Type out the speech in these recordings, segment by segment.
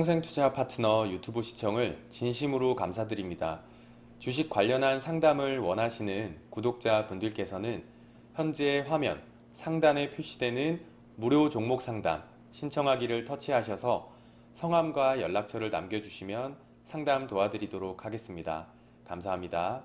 평생투자 파트너 유튜브 시청을 진심으로 감사드립니다. 주식 관련한 상담을 원하시는 구독자 분들께서는 현재 화면 상단에 표시되는 무료 종목 상담 신청하기를 터치하셔서 성함과 연락처를 남겨주시면 상담 도와드리도록 하겠습니다. 감사합니다.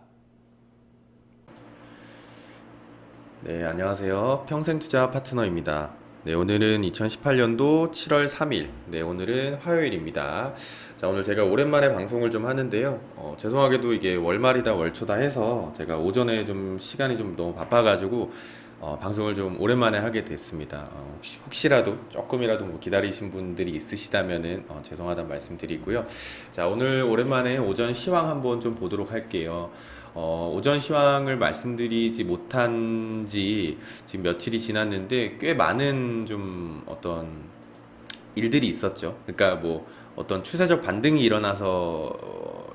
네, 안녕하세요. 평생투자 파트너입니다. 네, 오늘은 2018년도 7월 3일. 네, 오늘은 화요일입니다. 자, 오늘 제가 오랜만에 방송을 좀 하는데요. 죄송하게도 이게 월말이다 월초다 해서 제가 오전에 좀 시간이 좀 너무 바빠가지고 방송을 좀 오랜만에 하게 됐습니다. 혹시라도 조금이라도 뭐 기다리신 분들이 있으시다면은 죄송하다는 말씀드리고요. 자, 오늘 오랜만에 오전 시황 한번 좀 보도록 할게요. 오전 시황을 말씀드리지 못한 지 지금 며칠이 지났는데 꽤 많은 좀 어떤 일들이 있었죠. 그러니까 뭐 어떤 추세적 반등이 일어나서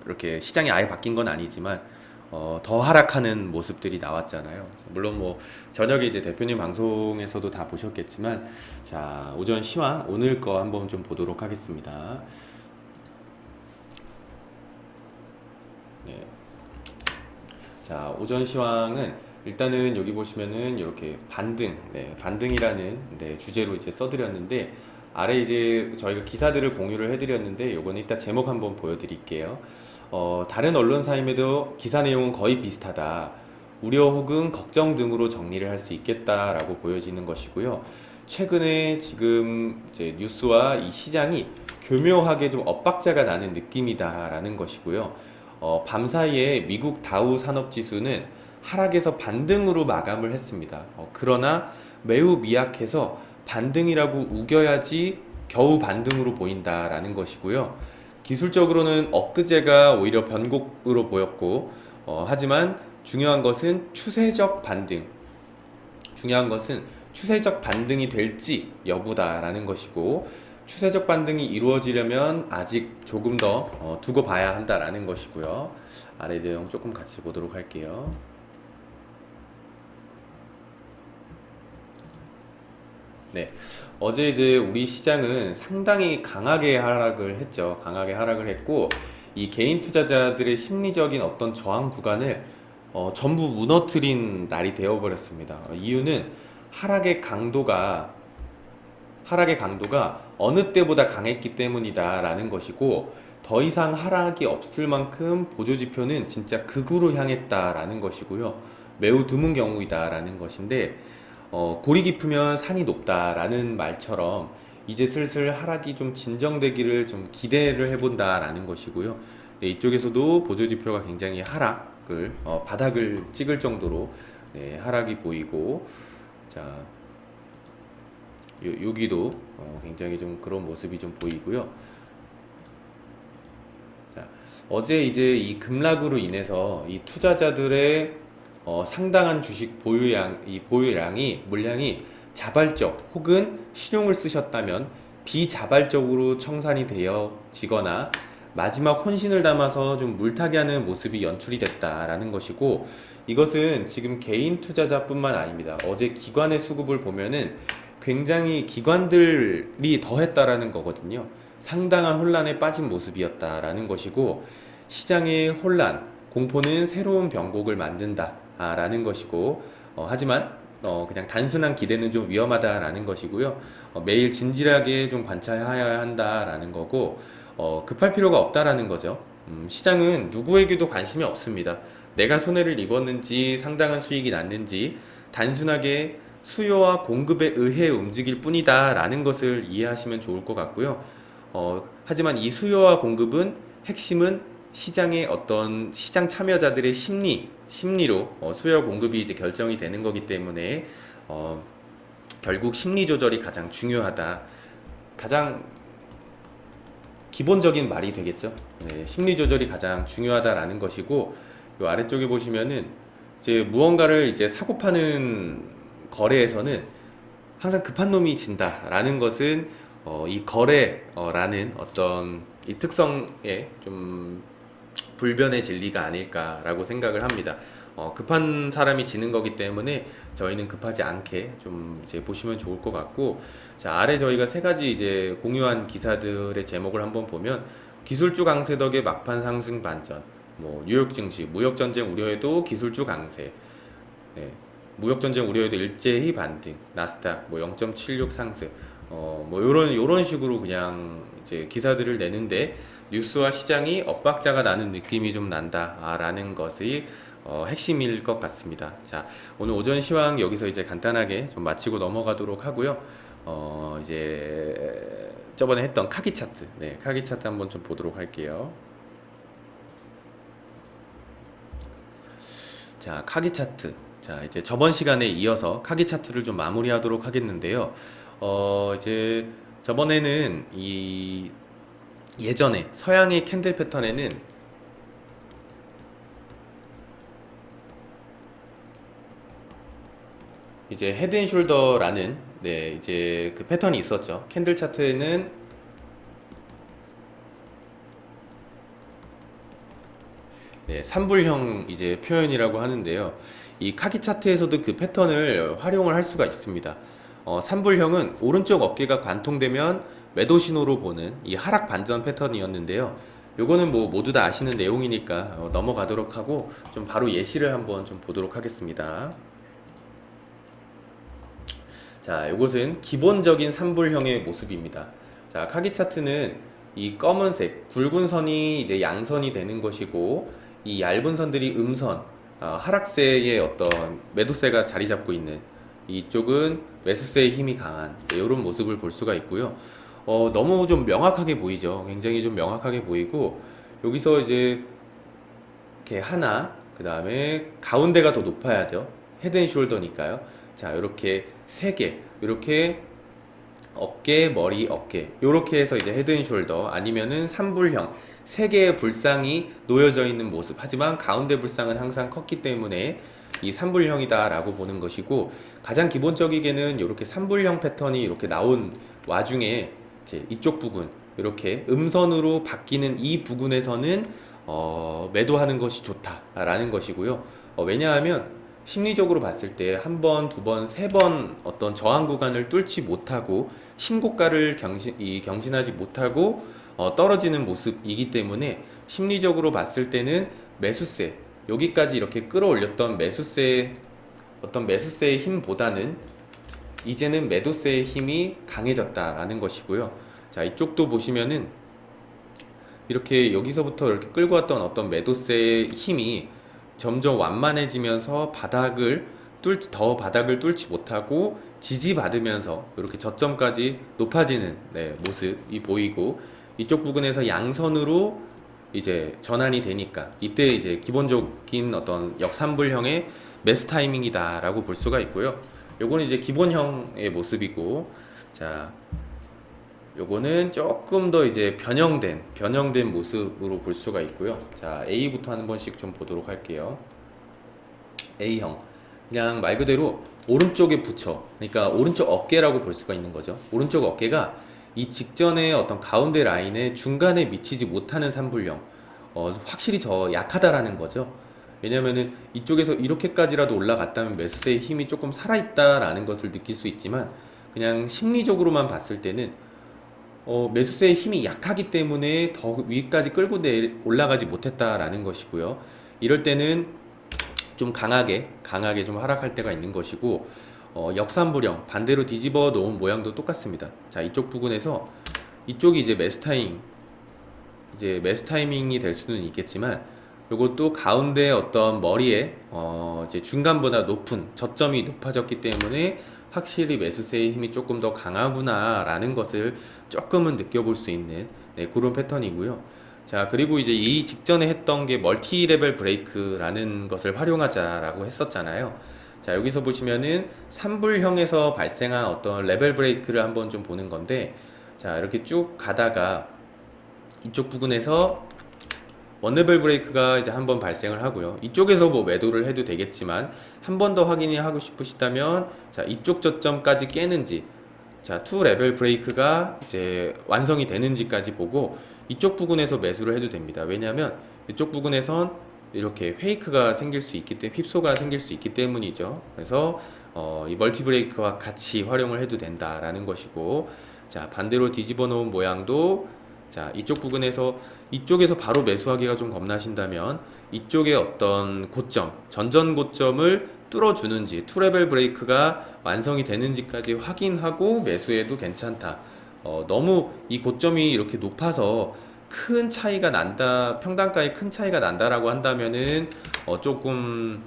이렇게 시장이 아예 바뀐 건 아니지만 더 하락하는 모습들이 나왔잖아요. 물론 뭐 저녁에 이제 대표님 방송에서도 다 보셨겠지만, 자, 오전 시황 오늘 거 한번 좀 보도록 하겠습니다. 네. 자, 오전 시황은 일단은 여기 보시면은 이렇게 반등, 네, 반등이라는 주제로 이제 써드렸는데, 아래 이제 저희가 기사들을 공유를 해드렸는데 요건 이따 제목 한번 보여드릴게요. 다른 언론사임에도 기사 내용은 거의 비슷하다. 우려 혹은 걱정 등으로 정리를 할 수 있겠다라고 보여지는 것이고요. 최근에 지금 이제 뉴스와 이 시장이 교묘하게 좀 엇박자가 나는 느낌이다라는 것이고요. 밤사이에 미국 다우 산업지수는 하락에서 반등으로 마감을 했습니다. 그러나 매우 미약해서 반등이라고 우겨야지 겨우 반등으로 보인다라는 것이고요. 기술적으로는 엊그제가 오히려 변곡으로 보였고, 하지만 중요한 것은 추세적 반등. 중요한 것은 추세적 반등이 될지 여부다라는 것이고, 추세적 반등이 이루어지려면 아직 조금 더 두고 봐야 한다라는 것이고요. 아래 내용 조금 같이 보도록 할게요. 네, 어제 이제 우리 시장은 상당히 강하게 하락을 했죠. 강하게 하락을 했고, 이 개인 투자자들의 심리적인 어떤 저항 구간을 전부 무너뜨린 날이 되어버렸습니다. 이유는 하락의 강도가 하락의 강도가 어느 때보다 강했기 때문이다라는 것이고, 더 이상 하락이 없을 만큼 보조지표는 진짜 극으로 향했다라는 것이고요. 매우 드문 경우이다라는 것인데, 골이 깊으면 산이 높다라는 말처럼 이제 슬슬 하락이 좀 진정되기를 좀 기대를 해본다라는 것이고요. 네, 이쪽에서도 보조지표가 굉장히 하락을 바닥을 찍을 정도로 네, 하락이 보이고, 자, 여기도 굉장히 좀 그런 모습이 좀 보이고요. 자, 어제 이제 이 급락으로 인해서 이 투자자들의 상당한 주식 이 보유량이 물량이 자발적 혹은 신용을 쓰셨다면 비자발적으로 청산이 되어지거나 마지막 혼신을 담아서 좀 물타기 하는 모습이 연출이 됐다라는 것이고, 이것은 지금 개인 투자자뿐만 아닙니다. 어제 기관의 수급을 보면은 굉장히 기관들이 더했다라는 거거든요. 상당한 혼란에 빠진 모습이었다라는 것이고, 시장의 혼란, 공포는 새로운 병곡을 만든다라는 것이고, 하지만 그냥 단순한 기대는 좀 위험하다라는 것이고요. 매일 진지하게 좀 관찰해야 한다라는 거고, 급할 필요가 없다라는 거죠. 시장은 누구에게도 관심이 없습니다. 내가 손해를 입었는지 상당한 수익이 났는지 단순하게 수요와 공급에 의해 움직일 뿐이다 라는 것을 이해하시면 좋을 것 같고요. 하지만 이 수요와 공급은 핵심은 시장의 어떤 시장 참여자들의 심리로 수요 공급이 이제 결정이 되는 거기 때문에 결국 심리 조절이 가장 중요하다. 가장 기본적인 말이 되겠죠. 네, 심리 조절이 가장 중요하다라는 것이고, 요 아래쪽에 보시면은 이제 무언가를 이제 사고 파는 거래에서는 항상 급한 놈이 진다라는 것은 이 거래라는 어떤 이 특성에 좀 불변의 진리가 아닐까라고 생각을 합니다. 급한 사람이 지는 거기 때문에 저희는 급하지 않게 좀 이제 보시면 좋을 것 같고, 자, 아래 저희가 세 가지 이제 공유한 기사들의 제목을 한번 보면, 기술주 강세 덕에 막판 상승 반전, 뭐 뉴욕 증시 무역 전쟁 우려에도 기술주 강세, 네, 무역 전쟁 우려에도 일제히 반등, 나스닥 뭐 0.76 상승, 뭐 요런 식으로 그냥 이제 기사들을 내는데, 뉴스와 시장이 엇박자가 나는 느낌이 좀 난다라는 것이 핵심일 것 같습니다. 자, 오늘 오전 시황 여기서 이제 간단하게 좀 마치고 넘어가도록 하고요. 이제 저번에 했던 카기 차트, 네, 카기 차트 한번 좀 보도록 할게요. 자, 카기 차트. 자, 이제 저번 시간에 이어서 카기 차트를 좀 마무리하도록 하겠는데요. 이제 저번에는 예전에 서양의 캔들 패턴에는 이제 헤드앤숄더라는, 네, 이제 그 패턴이 있었죠. 캔들 차트에는, 네, 삼불형 이제 표현이라고 하는데요. 이 카기 차트에서도 그 패턴을 활용을 할 수가 있습니다. 삼불형은 오른쪽 어깨가 관통되면 매도 신호로 보는 이 하락 반전 패턴이었는데요. 요거는 뭐 모두 다 아시는 내용이니까 넘어가도록 하고, 좀 바로 예시를 한번 좀 보도록 하겠습니다. 자, 요것은 기본적인 삼불형의 모습입니다. 자, 카기 차트는 이 검은색 굵은 선이 이제 양선이 되는 것이고, 이 얇은 선들이 음선, 하락세의 어떤 매도세가 자리 잡고 있는, 이쪽은 매수세의 힘이 강한, 네, 이런 모습을 볼 수가 있고요. 너무 좀 명확하게 보이죠. 굉장히 좀 명확하게 보이고, 여기서 이제 이렇게 하나, 그 다음에 가운데가 더 높아야죠. 헤드앤숄더니까요. 자, 이렇게 세 개, 이렇게 어깨, 머리, 어깨, 이렇게 해서 이제 헤드앤숄더, 아니면은 삼불형, 세 개의 불상이 놓여져 있는 모습. 하지만 가운데 불상은 항상 컸기 때문에 이 삼불형이다라고 보는 것이고, 가장 기본적이게는 이렇게 삼불형 패턴이 이렇게 나온 와중에 이제 이쪽 부분, 이렇게 음선으로 바뀌는 이 부분에서는 매도하는 것이 좋다라는 것이고요. 왜냐하면 심리적으로 봤을 때 한 번, 두 번, 세 번 어떤 저항 구간을 뚫지 못하고 신고가를 경신하지 못하고 떨어지는 모습이기 때문에, 심리적으로 봤을 때는 매수세, 여기까지 이렇게 끌어올렸던 어떤 매수세의 힘보다는 이제는 매도세의 힘이 강해졌다라는 것이고요. 자, 이쪽도 보시면은 이렇게 여기서부터 이렇게 끌고 왔던 어떤 매도세의 힘이 점점 완만해지면서 더 바닥을 뚫지 못하고 지지받으면서 이렇게 저점까지 높아지는, 네, 모습이 보이고, 이쪽 부분에서 양선으로 이제 전환이 되니까 이때 이제 기본적인 어떤 역삼불형의 매수 타이밍이다라고 볼 수가 있고요. 요거는 이제 기본형의 모습이고, 자, 요거는 조금 더 이제 변형된 모습으로 볼 수가 있고요. 자, A부터 한 번씩 좀 보도록 할게요. A형, 그냥 말 그대로 오른쪽에 붙여, 그러니까 오른쪽 어깨라고 볼 수가 있는 거죠. 오른쪽 어깨가 이 직전의 어떤 가운데 라인의 중간에 미치지 못하는 삼불형, 확실히 약하다라는 거죠. 왜냐면은 이쪽에서 이렇게까지라도 올라갔다면 매수세의 힘이 조금 살아있다라는 것을 느낄 수 있지만, 그냥 심리적으로만 봤을 때는 매수세의 힘이 약하기 때문에 더 위까지 끌고 올라가지 못했다라는 것이고요. 이럴 때는 좀 강하게 좀 하락할 때가 있는 것이고, 역삼불형 반대로 뒤집어 놓은 모양도 똑같습니다. 자, 이쪽 부분에서 이쪽이 이제 매수 타이밍이 될 수는 있겠지만, 이것도 가운데 어떤 머리에 이제 중간보다 높은 저점이 높아졌기 때문에 확실히 매수세의 힘이 조금 더 강하구나 라는 것을 조금은 느껴볼 수 있는, 네, 그런 패턴이고요. 자, 그리고 이제 이 직전에 했던 게 멀티 레벨 브레이크라는 것을 활용하자라고 했었잖아요. 자, 여기서 보시면은 삼불형에서 발생한 어떤 레벨 브레이크를 한번 좀 보는 건데, 자, 이렇게 쭉 가다가 이쪽 부분에서 원레벨 브레이크가 이제 한번 발생을 하고요. 이쪽에서 뭐 매도를 해도 되겠지만, 한 번 더 확인이 하고 싶으시다면, 자, 이쪽 저점까지 깨는지, 자, 투 레벨 브레이크가 이제 완성이 되는지까지 보고 이쪽 부분에서 매수를 해도 됩니다. 왜냐하면 이쪽 부분에선 이렇게 페이크가 생길 수 있기 때문에 휩소가 생길 수 있기 때문이죠. 그래서 이 멀티 브레이크와 같이 활용을 해도 된다라는 것이고, 자 반대로 뒤집어 놓은 모양도 자 이쪽 부분에서 이쪽에서 바로 매수하기가 좀 겁나신다면 이쪽에 어떤 고점, 전전 고점을 뚫어주는지 투레벨 브레이크가 완성이 되는지까지 확인하고 매수해도 괜찮다. 너무 이 고점이 이렇게 높아서 큰 차이가 난다, 평단가에 큰 차이가 난다라고 한다면은 조금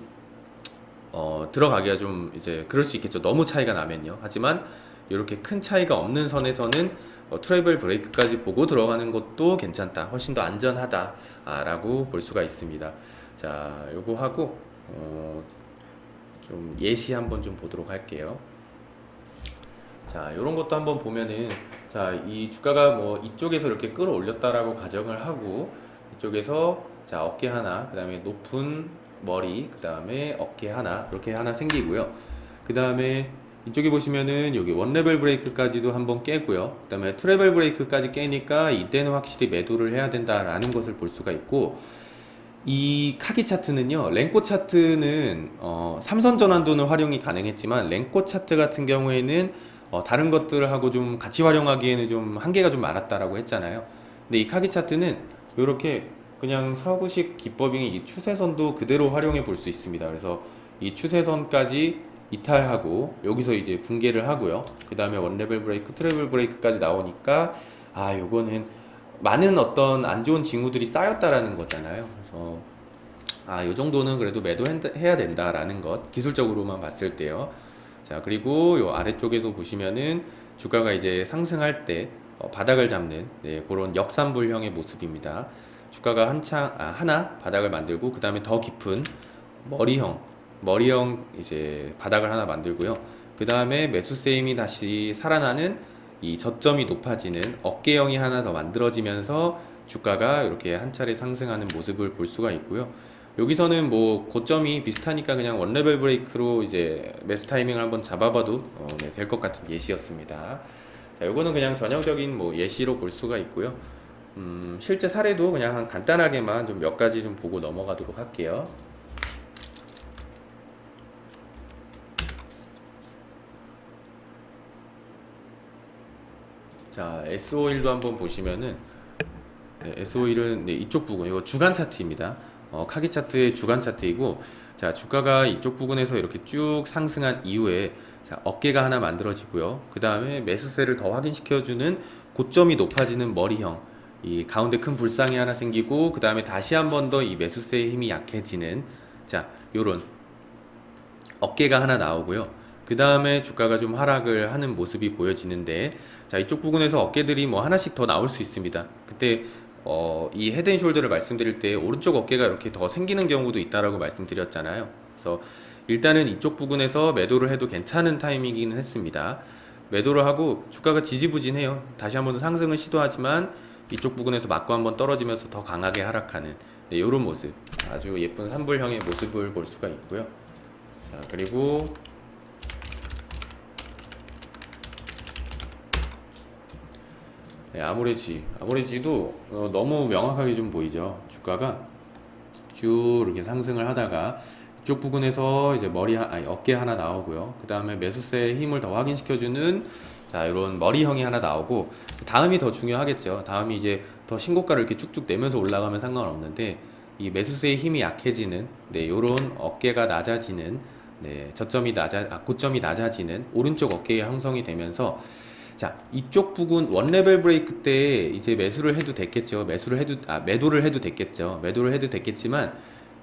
들어가기가 좀 이제 그럴 수 있겠죠. 너무 차이가 나면요. 하지만 이렇게 큰 차이가 없는 선에서는 트래블 브레이크까지 보고 들어가는 것도 괜찮다. 훨씬 더 안전하다. 라고 볼 수가 있습니다. 자, 요거 하고 좀 예시 한번 좀 보도록 할게요. 자, 이런 것도 한번 보면은 자, 이 주가가 뭐 이쪽에서 이렇게 끌어올렸다라고 가정을 하고 이쪽에서 자, 어깨 하나, 그다음에 높은 머리, 그다음에 어깨 하나 이렇게 하나 생기고요. 그다음에 이쪽에 보시면은 여기 원레벨 브레이크까지도 한번 깨고요. 그다음에 투레벨 브레이크까지 깨니까 이때는 확실히 매도를 해야 된다라는 것을 볼 수가 있고, 이 카기 차트는요, 랭코 차트는 삼선 전환도는 활용이 가능했지만 랭코 차트 같은 경우에는 다른 것들하고 좀 같이 활용하기에는 좀 한계가 좀 많았다라고 했잖아요. 근데 이 카기 차트는 이렇게 그냥 서구식 기법이 이 추세선도 그대로 활용해 볼 수 있습니다. 그래서 이 추세선까지 이탈하고 여기서 이제 붕괴를 하고요. 그 다음에 원레벨 브레이크, 트래블 브레이크까지 나오니까 요거는 많은 어떤 안 좋은 징후들이 쌓였다라는 거잖아요. 그래서 요 정도는 그래도 매도해야 된다라는 것, 기술적으로만 봤을 때요. 자, 그리고 요 아래쪽에도 보시면은 주가가 이제 상승할 때 바닥을 잡는 그런 역삼불형의 모습입니다. 주가가 하나 바닥을 만들고 그 다음에 더 깊은 머리형 이제 바닥을 하나 만들고요. 그 다음에 매수세임이 다시 살아나는 이 저점이 높아지는 어깨형이 하나 더 만들어지면서 주가가 이렇게 한 차례 상승하는 모습을 볼 수가 있고요. 여기서는 뭐 고점이 비슷하니까 그냥 원레벨 브레이크로 이제 매수 타이밍을 한번 잡아봐도 될 것 같은 예시였습니다. 자, 요거는 그냥 전형적인 뭐 예시로 볼 수가 있고요. 실제 사례도 그냥 간단하게만 좀 몇 가지 좀 보고 넘어가도록 할게요. 자, S51도 한번 보시면은 S51은 이쪽 부분, 이거 주간 차트입니다. 카기 차트의 주간 차트이고, 자, 주가가 이쪽 부분에서 이렇게 쭉 상승한 이후에 자, 어깨가 하나 만들어지고요. 그 다음에 매수세를 더 확인시켜주는 고점이 높아지는 머리형, 이 가운데 큰 불상이 하나 생기고, 그 다음에 다시 한 번 더 이 매수세의 힘이 약해지는 자, 요런 어깨가 하나 나오고요. 그 다음에 주가가 좀 하락을 하는 모습이 보여지는데, 자, 이쪽 부분에서 어깨들이 뭐 하나씩 더 나올 수 있습니다. 그때 이 헤드앤숄더를 말씀드릴 때 오른쪽 어깨가 이렇게 더 생기는 경우도 있다라고 말씀드렸잖아요. 그래서 일단은 이쪽 부분에서 매도를 해도 괜찮은 타이밍이기는 했습니다. 매도를 하고 주가가 지지부진해요. 다시 한번 상승을 시도하지만 이쪽 부분에서 맞고 한번 떨어지면서 더 강하게 하락하는 이런 모습, 아주 예쁜 삼불형의 모습을 볼 수가 있고요. 자, 그리고 아모레지도 너무 명확하게 좀 보이죠. 주가가 쭉 이렇게 상승을 하다가 이쪽 부분에서 이제 어깨 하나 나오고요. 그 다음에 매수세의 힘을 더 확인시켜주는 자, 이런 머리형이 하나 나오고, 다음이 더 중요하겠죠. 다음이 이제 더 신고가를 이렇게 쭉쭉 내면서 올라가면 상관없는데, 이 매수세의 힘이 약해지는 요런 어깨가 낮아지는 고점이 낮아지는 오른쪽 어깨의 형성이 되면서, 자, 이쪽 부분 원레벨 브레이크 때 이제 매도를 해도 됐겠죠. 매도를 해도 됐겠지만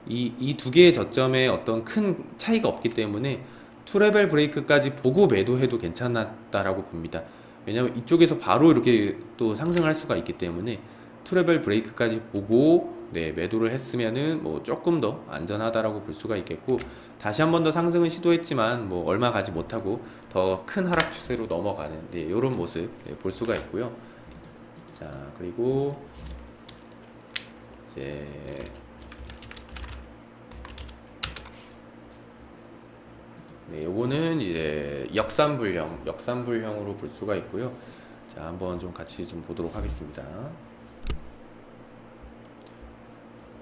이 두 개의 저점에 어떤 큰 차이가 없기 때문에 투레벨 브레이크까지 보고 매도해도 괜찮았다라고 봅니다. 왜냐면 이쪽에서 바로 이렇게 또 상승할 수가 있기 때문에 투레벨 브레이크까지 보고 매도를 했으면은 뭐 조금 더 안전하다라고 볼 수가 있겠고, 다시 한 번 더 상승은 시도했지만 뭐 얼마 가지 못하고 더 큰 하락 추세로 넘어가는 이런 모습 볼 수가 있고요. 자, 그리고 이제 요거는 이제 역삼불형으로 볼 수가 있고요. 자, 한번 좀 같이 좀 보도록 하겠습니다.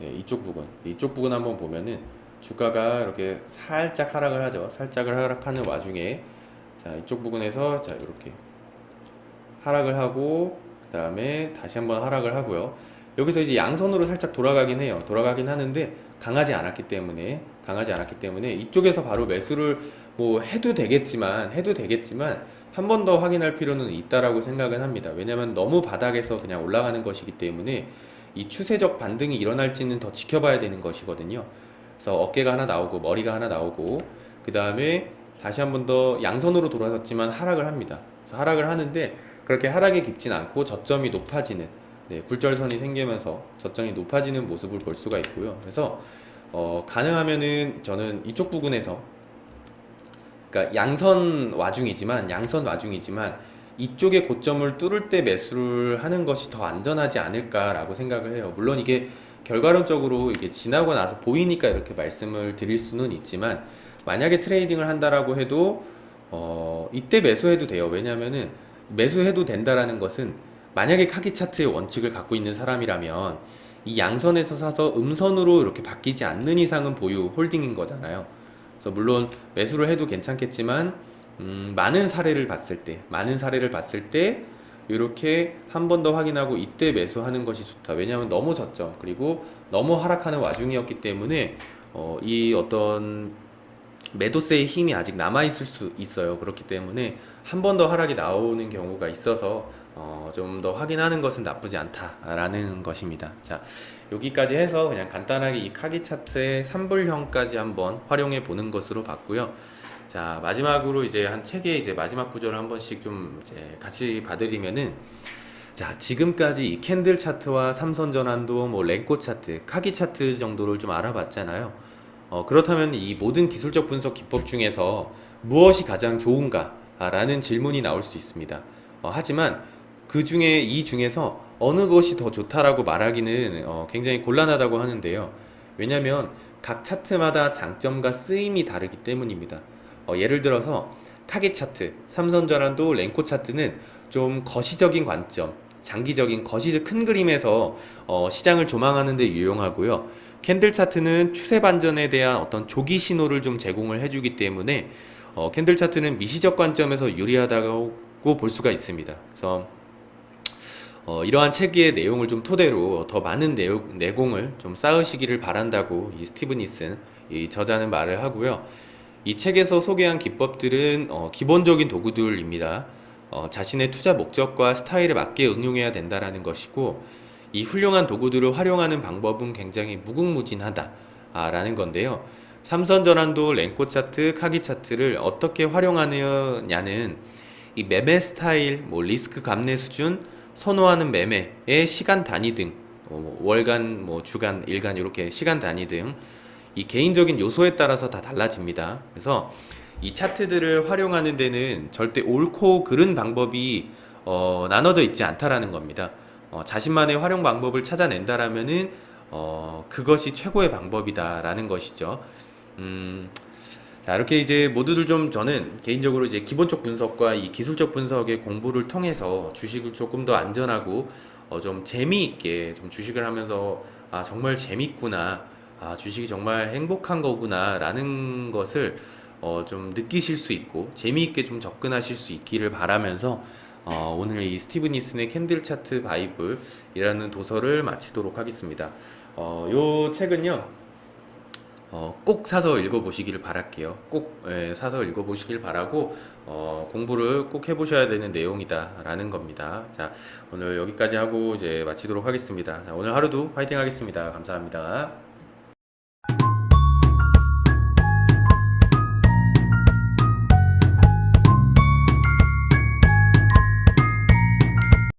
네, 이쪽 부분 한번 보면은 주가가 이렇게 살짝 하락을 하죠. 살짝 하락하는 와중에 자, 이쪽 부분에서 자, 이렇게 하락을 하고 그 다음에 다시 한번 하락을 하고요. 여기서 이제 양선으로 살짝 돌아가긴 해요. 돌아가긴 하는데 강하지 않았기 때문에 이쪽에서 바로 매수를 뭐 해도 되겠지만 한 번 더 확인할 필요는 있다라고 생각은 합니다. 왜냐면 너무 바닥에서 그냥 올라가는 것이기 때문에 이 추세적 반등이 일어날지는 더 지켜봐야 되는 것이거든요. 그래서 어깨가 하나 나오고 머리가 하나 나오고 그 다음에 다시 한 번 더 양선으로 돌아섰지만 하락을 합니다. 그래서 하락을 하는데 그렇게 하락이 깊진 않고 저점이 높아지는 네, 굴절선이 생기면서 저점이 높아지는 모습을 볼 수가 있고요. 그래서 가능하면은 저는 이쪽 부분에서 그러니까 양선 와중이지만 이쪽의 고점을 뚫을 때 매수를 하는 것이 더 안전하지 않을까라고 생각을 해요. 물론 이게 결과론적으로 이게 지나고 나서 보이니까 이렇게 말씀을 드릴 수는 있지만 만약에 트레이딩을 한다라고 해도 이때 매수해도 돼요. 왜냐면은 매수해도 된다라는 것은 만약에 카기 차트의 원칙을 갖고 있는 사람이라면 이 양선에서 사서 음선으로 이렇게 바뀌지 않는 이상은 보유 홀딩인 거잖아요. 그래서 물론 매수를 해도 괜찮겠지만 많은 사례를 봤을 때 이렇게 한 번 더 확인하고 이때 매수하는 것이 좋다. 왜냐하면 너무 졌죠. 그리고 너무 하락하는 와중이었기 때문에 이 어떤 매도세의 힘이 아직 남아 있을 수 있어요. 그렇기 때문에 한 번 더 하락이 나오는 경우가 있어서 좀 더 확인하는 것은 나쁘지 않다라는 것입니다. 자, 여기까지 해서 그냥 간단하게 이 카기 차트의 3불형까지 한번 활용해 보는 것으로 봤고요. 자, 마지막으로 이제 한 책의 이제 마지막 구조를 한 번씩 좀 이제 같이 봐드리면은 자, 지금까지 이 캔들 차트와 삼선 전환도 뭐 랭코 차트, 카기 차트 정도를 좀 알아봤잖아요. 그렇다면 이 모든 기술적 분석 기법 중에서 무엇이 가장 좋은가? 라는 질문이 나올 수 있습니다. 하지만 이 중에서 어느 것이 더 좋다라고 말하기는 굉장히 곤란하다고 하는데요. 왜냐하면 각 차트마다 장점과 쓰임이 다르기 때문입니다. 예를 들어서 타겟 차트, 삼선 전환도 랭코 차트는 좀 거시적인 관점, 장기적인 거시적 큰 그림에서 시장을 조망하는 데 유용하고요. 캔들 차트는 추세 반전에 대한 어떤 조기 신호를 좀 제공을 해주기 때문에 캔들 차트는 미시적 관점에서 유리하다고 볼 수가 있습니다. 그래서 이러한 책의 내용을 좀 토대로 더 많은 내공을 좀 쌓으시기를 바란다고 이 스티븐 니슨 이 저자는 말을 하고요. 이 책에서 소개한 기법들은 기본적인 도구들입니다. 자신의 투자 목적과 스타일에 맞게 응용해야 된다라는 것이고 이 훌륭한 도구들을 활용하는 방법은 굉장히 무궁무진하다라는 건데요. 삼선 전환도 랭코 차트, 카기 차트를 어떻게 활용하느냐는 이 매매 스타일, 뭐 리스크 감내 수준, 선호하는 매매의 시간 단위 등 월간, 뭐 주간, 일간 이렇게 시간 단위 등 이 개인적인 요소에 따라서 다 달라집니다. 그래서 이 차트들을 활용하는 데는 절대 옳고 그른 방법이 나눠져 있지 않다라는 겁니다. 자신만의 활용 방법을 찾아낸다라면은 그것이 최고의 방법이다라는 것이죠. 자, 이렇게 이제 모두들 좀 저는 개인적으로 이제 기본적 분석과 이 기술적 분석의 공부를 통해서 주식을 조금 더 안전하고 좀 재미있게 좀 주식을 하면서 아, 정말 재밌구나. 아, 주식이 정말 행복한 거구나 라는 것을 좀 느끼실 수 있고 재미있게 좀 접근하실 수 있기를 바라면서 오늘 이 스티븐 니슨의 캔들 차트 바이블이라는 도서를 마치도록 하겠습니다. 요 책은요 꼭 사서 읽어보시기를 바랄게요. 꼭 사서 읽어보시길 바라고 공부를 꼭 해보셔야 되는 내용이다 라는 겁니다. 자, 오늘 여기까지 하고 이제 마치도록 하겠습니다. 자, 오늘 하루도 화이팅 하겠습니다. 감사합니다.